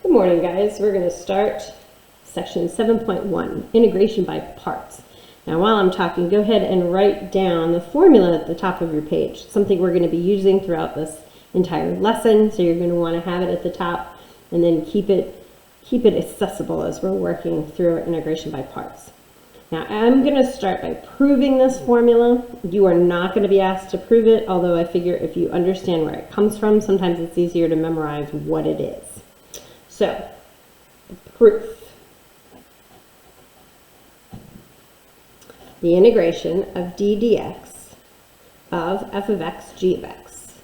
Good morning, guys. We're going to start section 7.1, integration by parts. Now, while I'm talking, go ahead and write down the formula at the top of your page, something we're going to be using throughout this entire lesson. So you're going to want to have it at the top and then keep it accessible as we're working through our integration by parts. Now, I'm going to start by proving this formula. You are not going to be asked to prove it, although I figure if you understand where it comes from, sometimes it's easier to memorize what it is. So, the proof. The integration of d dx of f of x g of x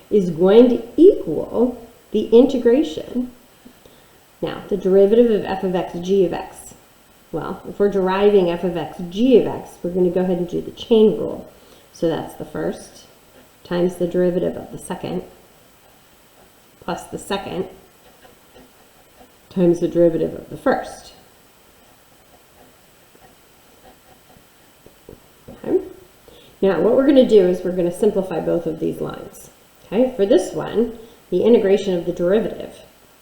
is going to equal the integration. Now, the derivative of f of x g of x. Well, if we're deriving f of x g of x, we're going to go ahead and do the chain rule. So that's the first times the derivative of the second plus the second times the derivative of the first. Okay. Now, what we're going to do is we're going to simplify both of these lines. Okay. For this one, the integration of the derivative,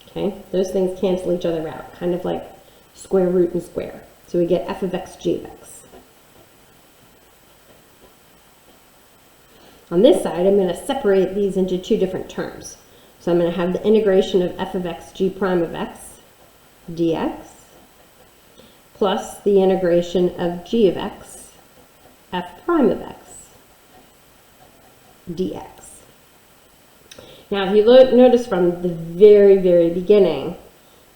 okay, those things cancel each other out, kind of like square root and square. So we get f of x g of x. On this side, I'm going to separate these into two different terms. So I'm going to have the integration of f of x g prime of x dx plus the integration of g of x f prime of x dx. Now, if you notice from the very, very beginning,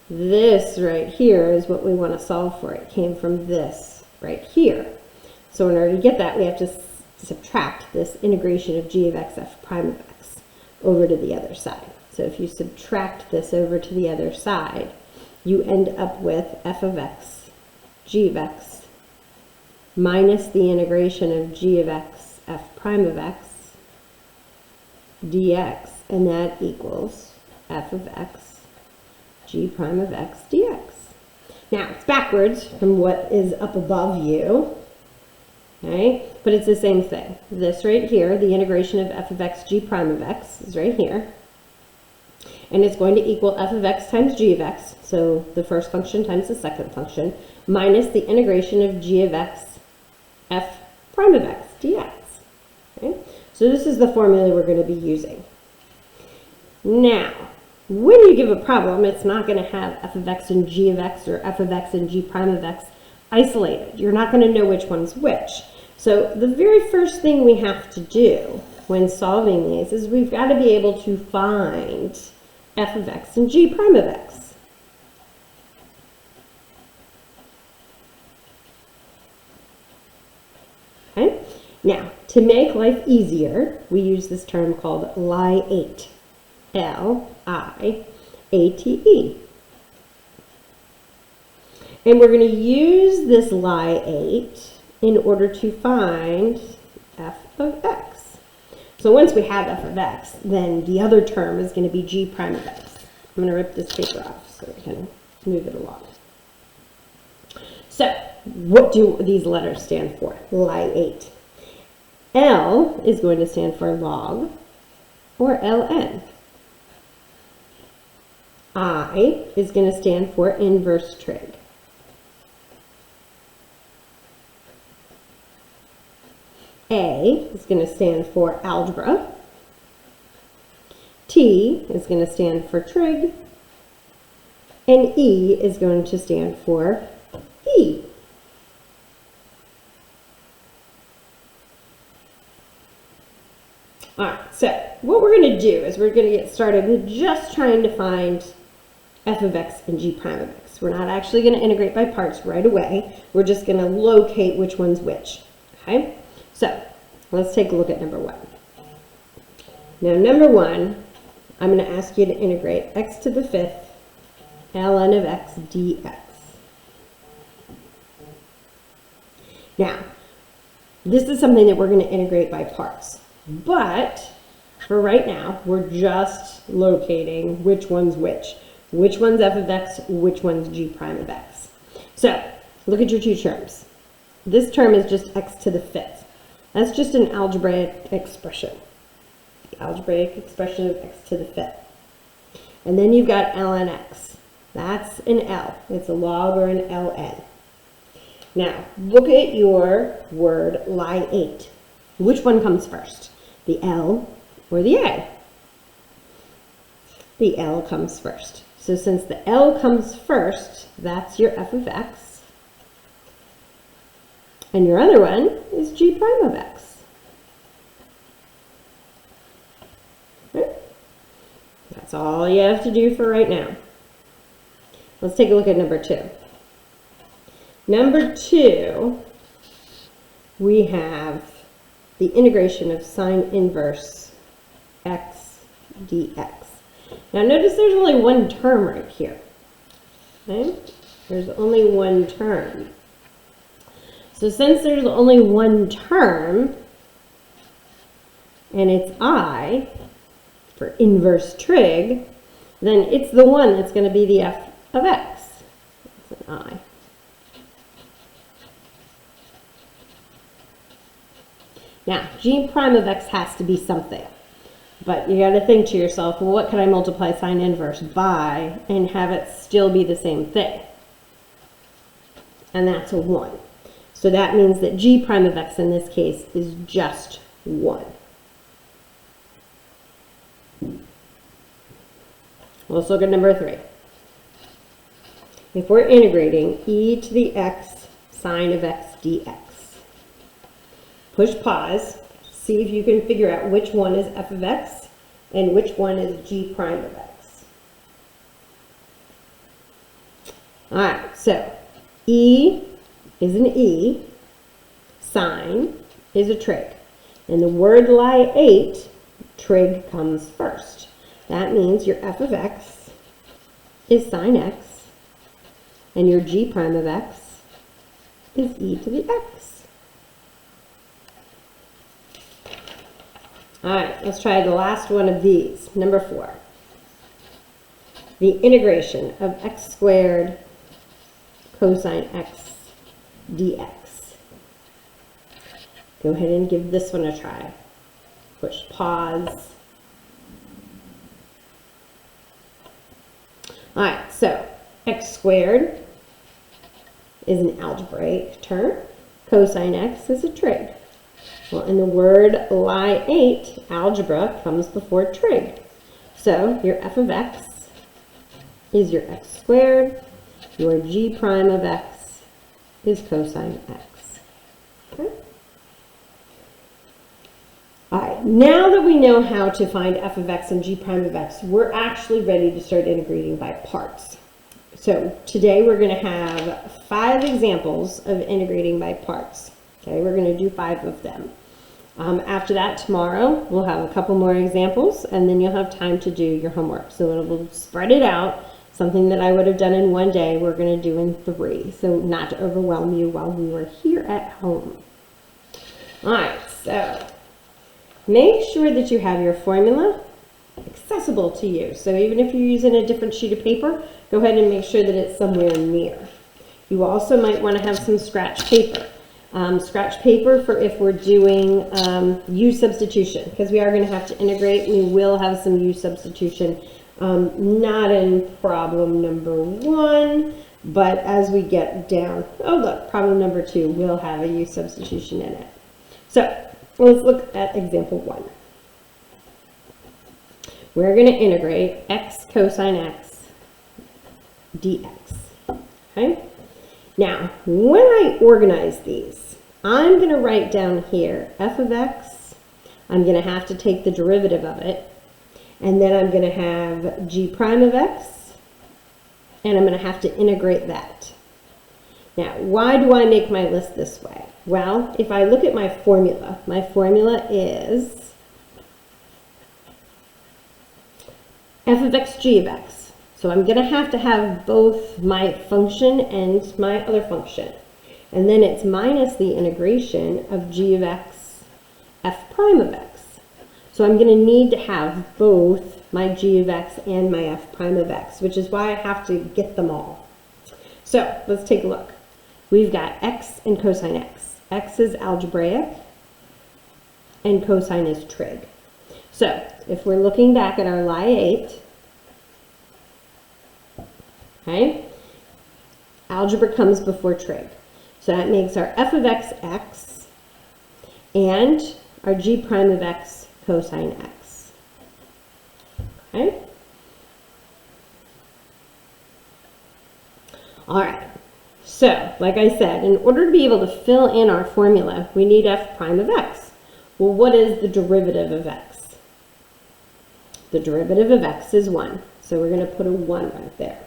this right here is what we want to solve for. It came from this right here. So in order to get that, we have to subtract this integration of g of x f prime of x over to the other side. So if you subtract this over to the other side, you end up with f of x g of x minus the integration of g of x f prime of x dx, and that equals f of x g prime of x dx. Now, it's backwards from what is up above you. Okay, but it's the same thing. This right here, the integration of f of x g prime of x is right here. And it's going to equal f of x times g of x, so the first function times the second function, minus the integration of g of x f prime of x dx. Okay, so this is the formula we're going to be using. Now, when you give a problem, it's not going to have f of x and g of x or f of x and g prime of x isolated. You're not going to know which one's which. So the very first thing we have to do when solving these is we've got to be able to find f of x and g prime of x. Okay? Now, to make life easier, we use this term called Li8. L-I-A-T-E. And we're going to use this Li8 in order to find f of x. So once we have f of x, then the other term is going to be g prime of x. I'm going to rip this paper off so we can move it along. So what do these letters stand for? Li8. L is going to stand for log or ln. I is going to stand for inverse trig. A is going to stand for algebra. T is going to stand for trig. And E is going to stand for E. All right, so what we're going to do is we're going to get started with just trying to find f of x and g prime of x. We're not actually going to integrate by parts right away. We're just going to locate which one's which. Okay? So, let's take a look at number 1. Now, number 1, I'm going to ask you to integrate x to the 5th ln of x dx. Now, this is something that we're going to integrate by parts. But, for right now, we're just locating which one's which. Which one's f of x, which one's g prime of x. So, look at your two terms. This term is just x to the 5th. That's just an algebraic expression. the algebraic expression of x to the fifth. And then you've got ln x. That's an L. It's a log or an ln. Now, look at your word lie 8. Which one comes first? The L or the A? The L comes first. So since the L comes first, that's your f of x. And your other one is g prime of x. Okay. That's all you have to do for right now. Let's take a look at number 2. Number 2, we have the integration of sine inverse x dx. Now notice there's only one term right here. Okay? There's only one term. So since there's only one term, and it's I, for inverse trig, then it's the one that's going to be the f of x. It's an I. Now, g prime of x has to be something. But you got to think to yourself, well, what can I multiply sine inverse by and have it still be the same thing? And that's a 1. So that means that g prime of x in this case is just 1. Let's look at number 3. If we're integrating e to the x sine of x dx, push pause, see if you can figure out which one is f of x and which one is g prime of x. All right, so e is an e, sine is a trig. And the word lie 8, trig comes first. That means your f of x is sine x, and your g prime of x is e to the x. All right, let's try the last one of these, number 4. The integration of x squared cosine x dx. Go ahead and give this one a try. Push pause. All right, so x squared is an algebraic term. Cosine x is a trig. Well, in the word lie 8, algebra comes before trig. So your f of x is your x squared. Your g prime of x is cosine x. Okay? All right, now that we know how to find f of x and g prime of x, we're actually ready to start integrating by parts. So today we're going to have 5 examples of integrating by parts. Okay, we're going to do 5 of them. After that, tomorrow, we'll have a couple more examples, and then you'll have time to do your homework. So we'll spread it out. Something that I would have done in one day, we're going to do in 3. So not to overwhelm you while we were here at home. All right, so make sure that you have your formula accessible to you. So even if you're using a different sheet of paper, go ahead and make sure that it's somewhere near. You also might want to have some scratch paper. Scratch paper for if we're doing u substitution, because we are going to have to integrate. We will have some u substitution, not in problem number 1, but as we get down, oh look, problem number 2 will have a u substitution in it. So let's look at example 1. We're going to integrate x cosine x dx. Okay? Now, when I organize these, I'm going to write down here f of x. I'm going to have to take the derivative of it. And then I'm going to have g prime of x. And I'm going to have to integrate that. Now, why do I make my list this way? Well, if I look at my formula is f of x, g of x. So I'm going to have both my function and my other function. And then it's minus the integration of g of x, f prime of x. So I'm going to need to have both my g of x and my f prime of x, which is why I have to get them all. So let's take a look. We've got x and cosine x. X is algebraic and cosine is trig. So if we're looking back at our lie 8, okay, algebra comes before trig. So that makes our f of x, x, and our g prime of x, cosine x. Okay? All right. So, like I said, in order to be able to fill in our formula, we need f prime of x. Well, what is the derivative of x? The derivative of x is 1. So we're going to put a 1 right there.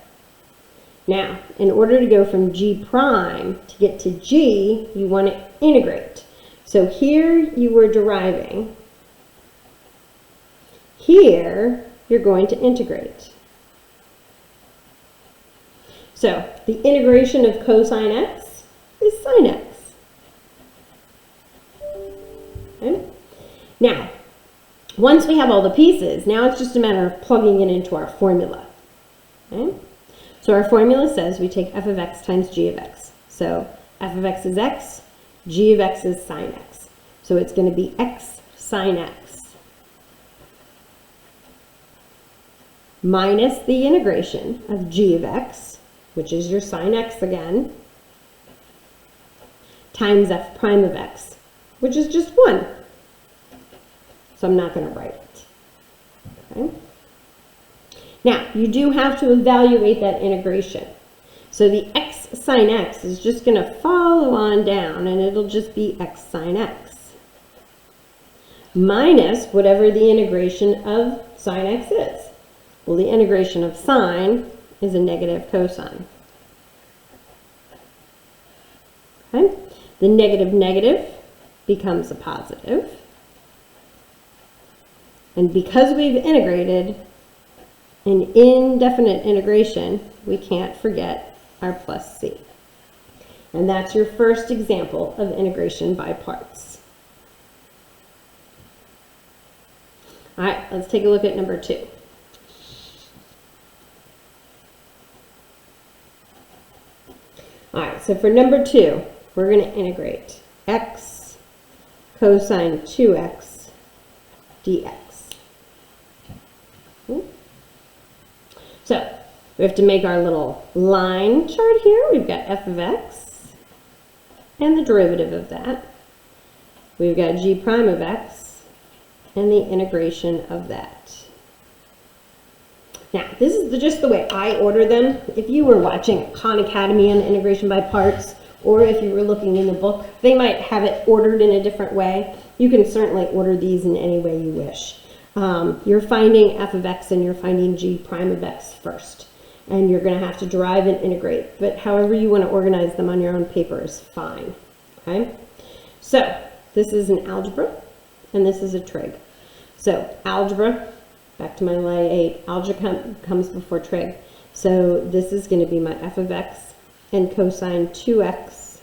Now, in order to go from g prime to get to g, you want to integrate. So here you were deriving. Here, you're going to integrate. So the integration of cosine x is sine x. Okay? Now, once we have all the pieces, now it's just a matter of plugging it into our formula. Okay? So our formula says we take f of x times g of x. So f of x is x, g of x is sine x. So it's going to be x sine x minus the integration of g of x, which is your sine x again, times f prime of x, which is just 1. So I'm not going to write it. Okay? Now, you do have to evaluate that integration. So the x sine x is just going to follow on down, and it'll just be x sine x minus whatever the integration of sine x is. Well, the integration of sine is a negative cosine. Okay? The negative negative becomes a positive. And because we've integrated an indefinite integration, we can't forget our plus c. And that's your first example of integration by parts. All right, let's take a look at number 2. All right, so for number 2, we're going to integrate x cosine 2x dx. So we have to make our little line chart here. We've got f of x and the derivative of that. We've got g prime of x and the integration of that. Now, this is just the way I order them. If you were watching Khan Academy on integration by parts, or if you were looking in the book, they might have it ordered in a different way. You can certainly order these in any way you wish. You're finding f of x and you're finding g prime of x first. And you're going to have to derive and integrate. But however you want to organize them on your own paper is fine. Okay? So, this is an algebra, and this is a trig. So, algebra, back to my lie 8, algebra comes before trig. So, this is going to be my f of x, and cosine 2x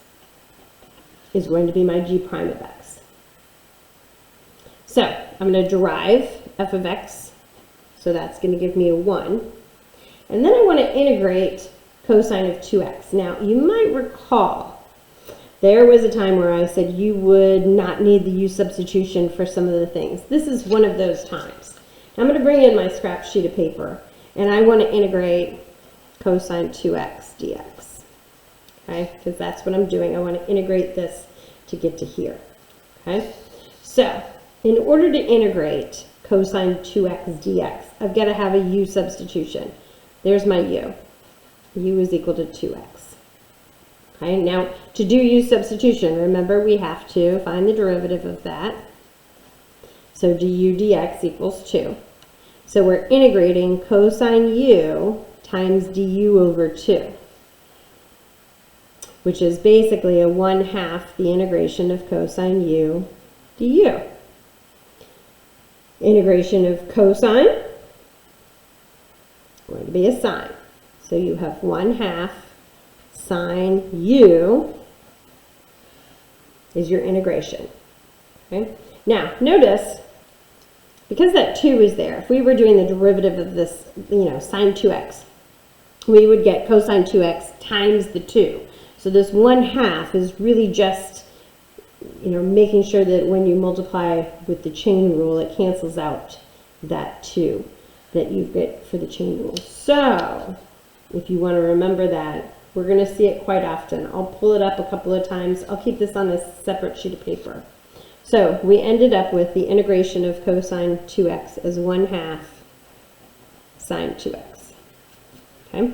is going to be my g prime of x. So, I'm going to derive f of x, so that's going to give me a 1. And then I want to integrate cosine of 2x. Now, you might recall, there was a time where I said you would not need the u substitution for some of the things. This is one of those times. I'm going to bring in my scrap sheet of paper, and I want to integrate cosine 2x dx. Okay, because that's what I'm doing. I want to integrate this to get to here. Okay, so in order to integrate cosine 2x dx, I've got to have a u substitution. There's my u. U is equal to 2x. Okay, now to do u substitution, remember we have to find the derivative of that. So du dx equals 2. So we're integrating cosine u times du over 2, which is basically a 1/2 the integration of cosine u du. Integration of cosine, going to be a sine. So you have 1/2 sine u is your integration. Okay? Now, notice, because that 2 is there, if we were doing the derivative of this, sine 2x, we would get cosine 2x times the 2. So this 1/2 is really just making sure that when you multiply with the chain rule, it cancels out that 2 that you get for the chain rule. So if you want to remember that, we're going to see it quite often. I'll pull it up a couple of times. I'll keep this on a separate sheet of paper. So we ended up with the integration of cosine 2x as 1/2 sine 2x. Okay?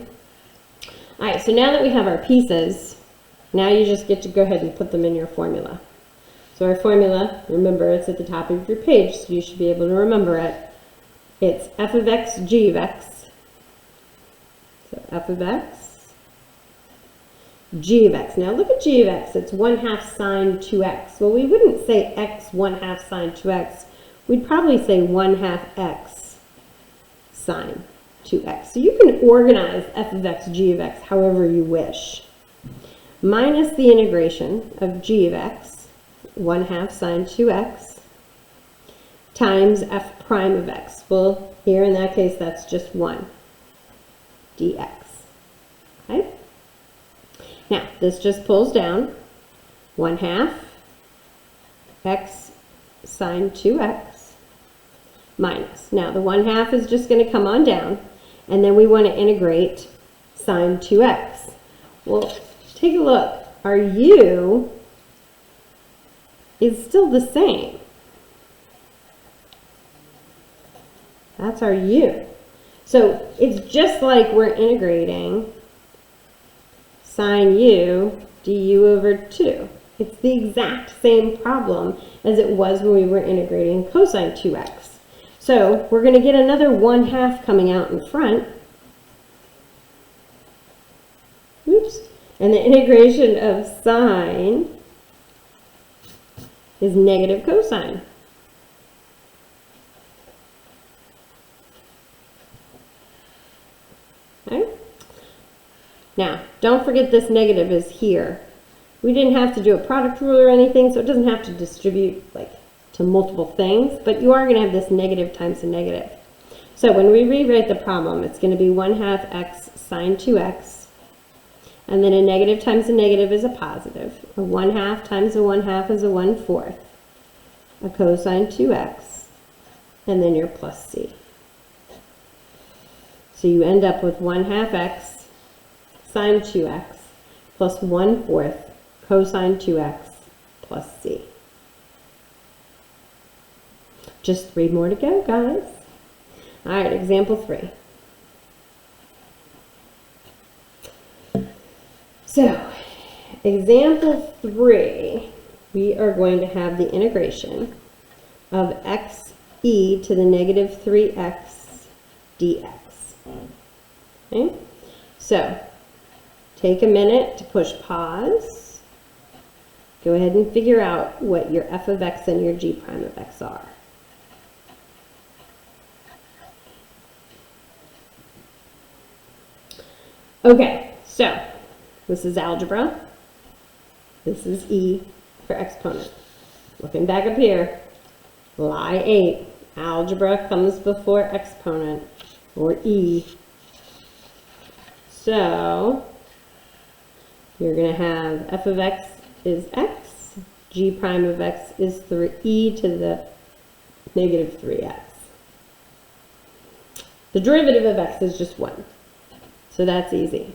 All right, so now that we have our pieces, now you just get to go ahead and put them in your formula. So our formula, remember, it's at the top of your page, so you should be able to remember it. It's f of x, g of x. So f of x, g of x. Now look at g of x. It's 1/2 sine 2x. Well, we wouldn't say x 1/2 sine 2x. We'd probably say 1/2 x sine 2x. So you can organize f of x, g of x however you wish. Minus the integration of g of x, 1/2 sine 2x, times f prime of x. Well, here in that case, that's just 1 dx. Okay? Now, this just pulls down 1/2 x sine 2x minus. Now, the 1/2 is just going to come on down, and then we want to integrate sine 2x. Well, take a look. Our u is still the same. That's our u. So it's just like we're integrating sine u du over 2. It's the exact same problem as it was when we were integrating cosine 2x. So we're going to get another 1/2 coming out in front. Oops. And the integration of sine is negative cosine. Okay? Now, don't forget this negative is here. We didn't have to do a product rule or anything, so it doesn't have to distribute to multiple things, but you are going to have this negative times a negative. So when we rewrite the problem, it's going to be 1/2 x sine 2x, and then a negative times a negative is a positive. A 1/2 times a 1/2 is a 1/4. A cosine 2x, and then your plus c. So you end up with 1/2 x sine 2x plus 1/4 cosine 2x plus c. Just 3 more to go, guys. All right, example 3. So, example 3, we are going to have the integration of x e to the negative 3x dx. Okay? So, take a minute to push pause. Go ahead and figure out what your f of x and your g prime of x are. Okay, so this is algebra. This is E for exponent. Looking back up here, lie 8. Algebra comes before exponent, or E. So you're going to have f of x is x, g prime of x is e to the negative 3x. The derivative of x is just 1. So that's easy.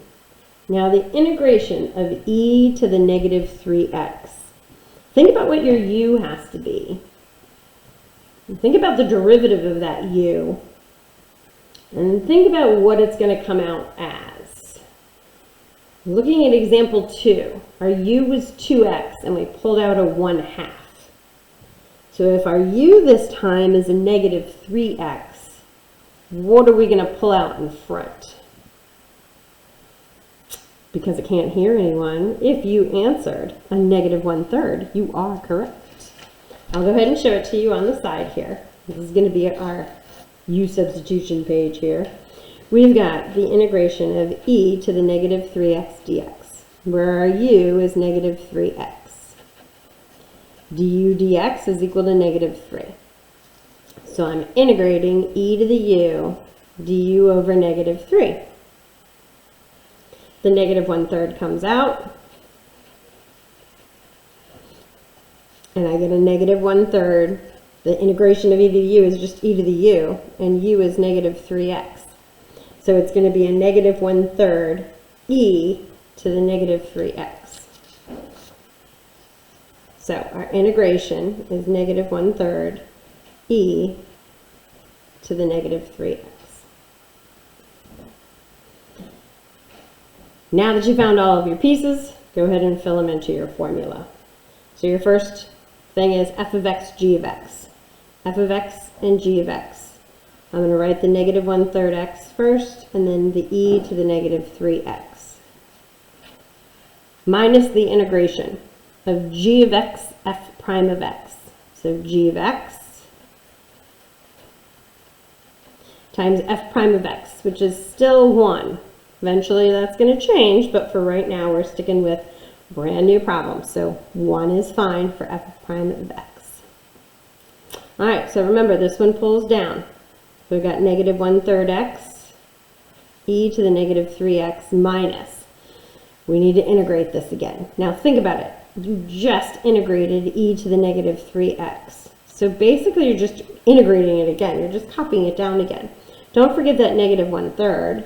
Now the integration of e to the negative 3x. Think about what your u has to be. Think about the derivative of that u. And think about what it's going to come out as. Looking at example 2, our u was 2x and we pulled out a 1/2. So if our u this time is a negative 3x, what are we going to pull out in front? Because I can't hear anyone, if you answered a negative 1/3, you are correct. I'll go ahead and show it to you on the side here. This is going to be our u substitution page here. We've got the integration of e to the negative 3x dx, where our u is negative 3x. du dx is equal to negative 3. So I'm integrating e to the u du over negative 3. The negative 1/3 comes out. and I get a negative 1/3. The integration of e to the u is just e to the u, and u is negative 3x. So it's going to be a negative 1/3 e to the negative 3x. So our integration is negative 1/3 e to the negative 3x. Now that you found all of your pieces, go ahead and fill them into your formula. So your first thing is f of x, g of x. F of x and g of x. I'm going to write the negative 1/3 x first, and then the e to the negative 3x. Minus the integration of g of x, f prime of x. So g of x times f prime of x, which is still 1. Eventually that's going to change, but for right now we're sticking with brand new problem. So 1 is fine for f prime of x. All right, so remember this one pulls down. So we've got negative 1/3 x, e to the negative 3x minus. We need to integrate this again. Now think about it. You just integrated e to the negative 3x. So basically you're just integrating it again. You're just copying it down again. Don't forget that negative 1/3.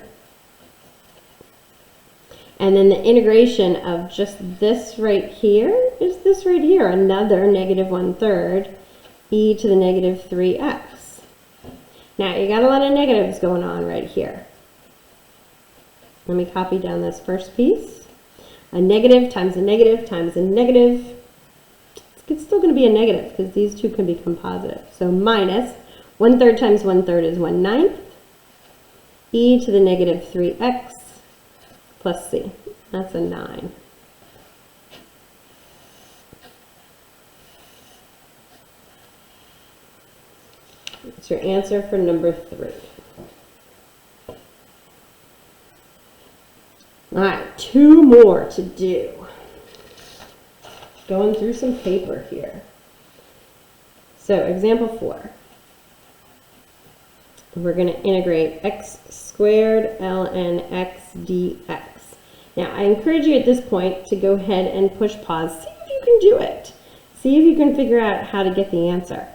And then the integration of just this right here is this right here, another negative 1/3 e to the negative 3x. Now you got a lot of negatives going on right here. Let me copy down this first piece. A negative times a negative times a negative. It's still going to be a negative because these two can become positive. So minus 1/3 times 1/3 is 1/9 e to the negative 3x plus c. That's a 9. That's your answer for number 3. All right, 2 more to do. Going through some paper here. So example 4. We're going to integrate x squared ln x dx. Now, I encourage you at this point to go ahead and push pause. See if you can do it. See if you can figure out how to get the answer.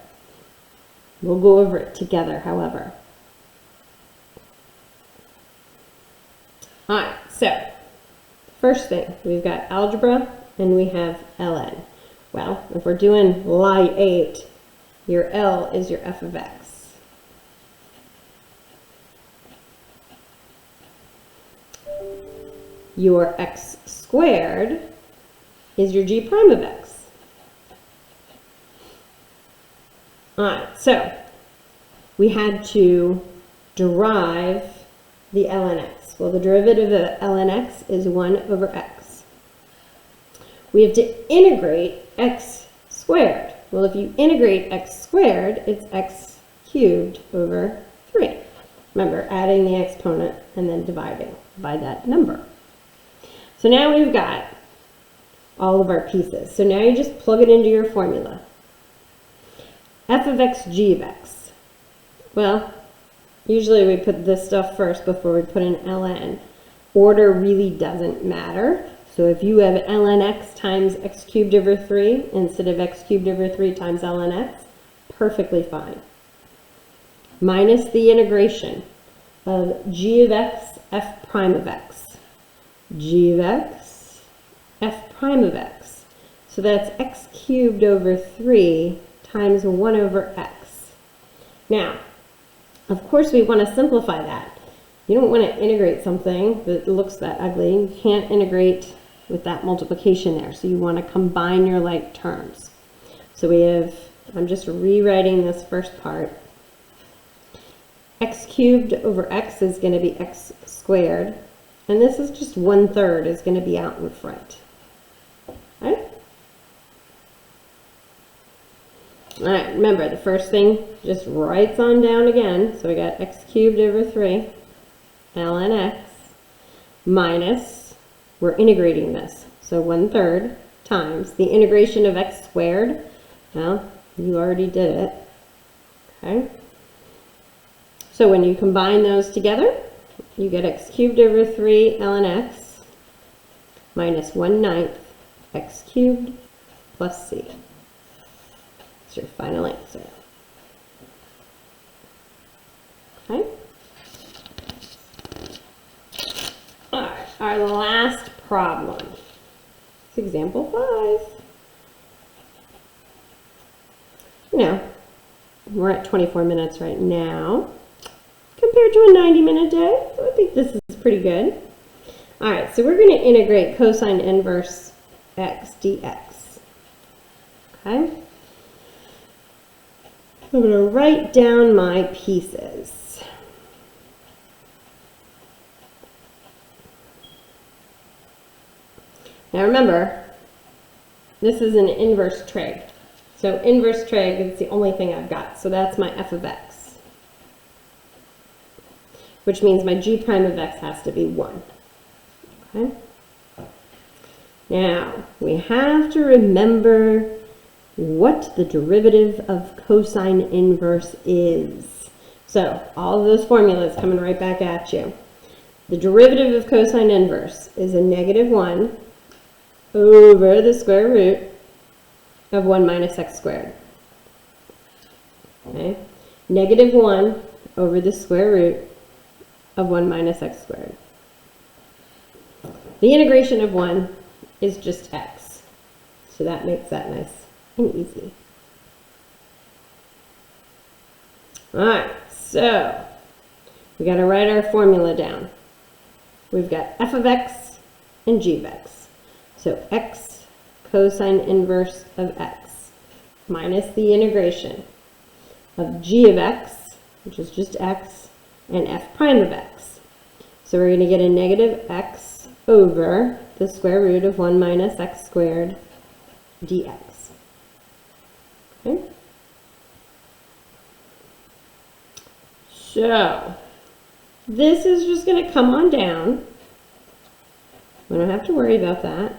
We'll go over it together, however. All right, so first thing, we've got algebra and we have ln. Well, if we're doing lie 8, your L is your f of x. Your x squared is your g prime of x. All right, so we had to derive the ln x. Well, the derivative of ln x is 1 over x. We have to integrate x squared. Well, if you integrate x squared, it's x cubed over 3. Remember, adding the exponent and then dividing by that number. So now we've got all of our pieces. So now you just plug it into your formula. F of x, g of x. Well, usually we put this stuff first before we put in ln. Order really doesn't matter. So if you have ln x times x cubed over 3 instead of x cubed over 3 times ln x, perfectly fine. Minus the integration of g of x, f prime of x. G of x, f prime of x. So that's x cubed over 3 times 1 over x. Now, of course we want to simplify that. You don't want to integrate something that looks that ugly. You can't integrate with that multiplication there. So you want to combine your like terms. So we have, I'm just rewriting this first part. X cubed over x is going to be x squared. And this is just 1/3 is going to be out in front. Right? All right, remember the first thing just writes on down again. So we got x cubed over 3 ln x minus, we're integrating this. So 1/3 times the integration of x squared. Well, you already did it. Okay. So when you combine those together, you get x cubed over 3 ln x minus 1/9 x cubed plus c. That's your final answer. Okay. All right, our last problem. It's example 5. You know, we're at 24 minutes right now. Compared to a 90-minute day, I think this is pretty good. All right, so we're going to integrate cosine inverse x dx. Okay? I'm going to write down my pieces. Now remember, this is an inverse trig. So inverse trig is the only thing I've got. So that's my f of x, which means my g prime of x has to be 1. Okay? Now, we have to remember what the derivative of cosine inverse is. So, all of those formulas coming right back at you. The derivative of cosine inverse is a negative 1 over the square root of 1 minus x squared. Okay? Negative 1 over the square root of 1 minus x squared. The integration of 1 is just x. So that makes that nice and easy. Alright, so we got to write our formula down. We've got f of x and g of x. So x cosine inverse of x minus the integration of g of x, which is just x, and f prime of x. So we're going to get a negative x over the square root of 1 minus x squared dx. Okay? So, this is just going to come on down. We don't have to worry about that.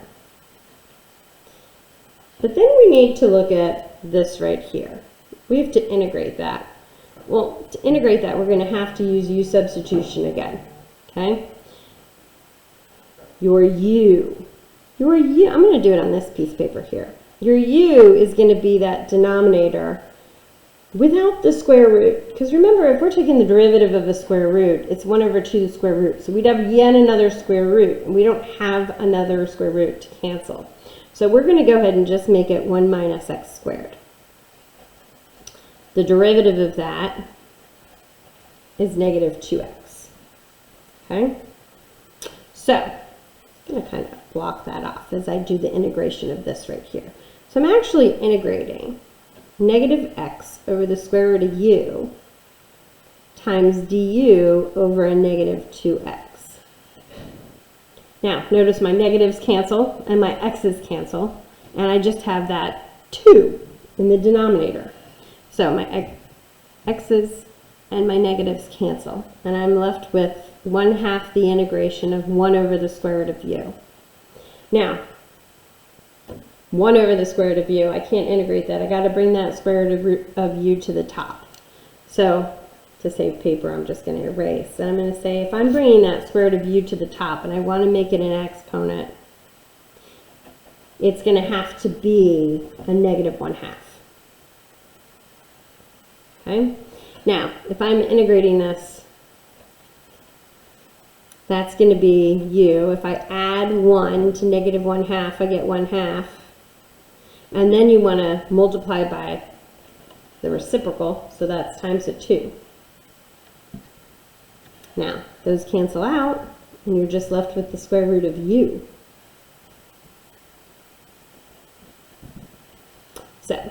But then we need to look at this right here. We have to integrate that. Well, to integrate that, we're going to have to use u substitution again. Okay? Your u, I'm going to do it on this piece of paper here. Your u is going to be that denominator without the square root. Because remember, if we're taking the derivative of a square root, it's 1 over 2 the square root. So we'd have yet another square root. And we don't have another square root to cancel. So we're going to go ahead and just make it 1 minus x squared. The derivative of that is negative 2x. Okay? So, I'm going to kind of block that off as I do the integration of this right here. So I'm actually integrating negative x over the square root of u times du over a negative 2x. Now, notice my negatives cancel and my x's cancel, and I just have that 2 in the denominator. So my x's and my negatives cancel, and I'm left with 1/2 the integration of 1 over the square root of u. Now, 1 over the square root of u, I can't integrate that. I got to bring that square root of u to the top. So, to save paper, I'm just going to erase. And I'm going to say, if I'm bringing that square root of u to the top and I want to make it an exponent, it's going to have to be a negative 1/2. Okay? Now, if I'm integrating this, that's going to be u. If I add 1 to negative 1/2, I get 1/2. And then you want to multiply by the reciprocal, so that's times it 2. Now, those cancel out, and you're just left with the square root of u. So,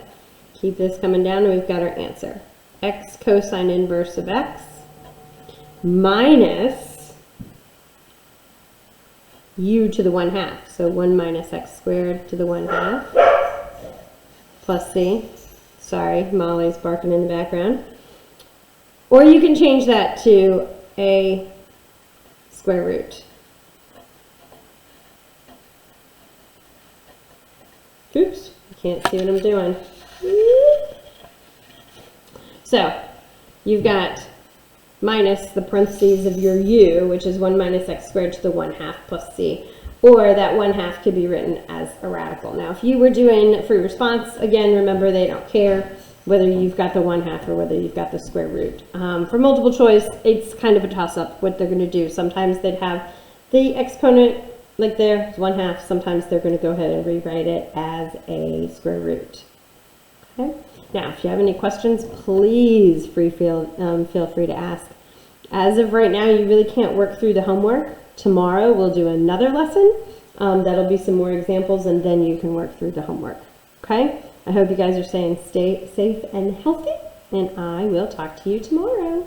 keep this coming down, and we've got our answer. X cosine inverse of x minus u to the 1/2. So 1 minus x squared to the 1/2 plus c. Sorry, Molly's barking in the background. Or you can change that to a square root. Oops, you can't see what I'm doing. So, you've got minus the parentheses of your u, which is 1 minus x squared to the 1/2 plus c. or that 1/2 could be written as a radical. Now, if you were doing free response, again, remember they don't care whether you've got the 1/2 or whether you've got the square root. For multiple choice, it's kind of a toss-up what they're going to do. Sometimes they'd have the exponent like there, 1/2. Sometimes they're going to go ahead and rewrite it as a square root. Okay. Now, if you have any questions, please feel free to ask. As of right now, you really can't work through the homework. Tomorrow, we'll do another lesson. That'll be some more examples, and then you can work through the homework. Okay? I hope you guys are staying safe and healthy, and I will talk to you tomorrow.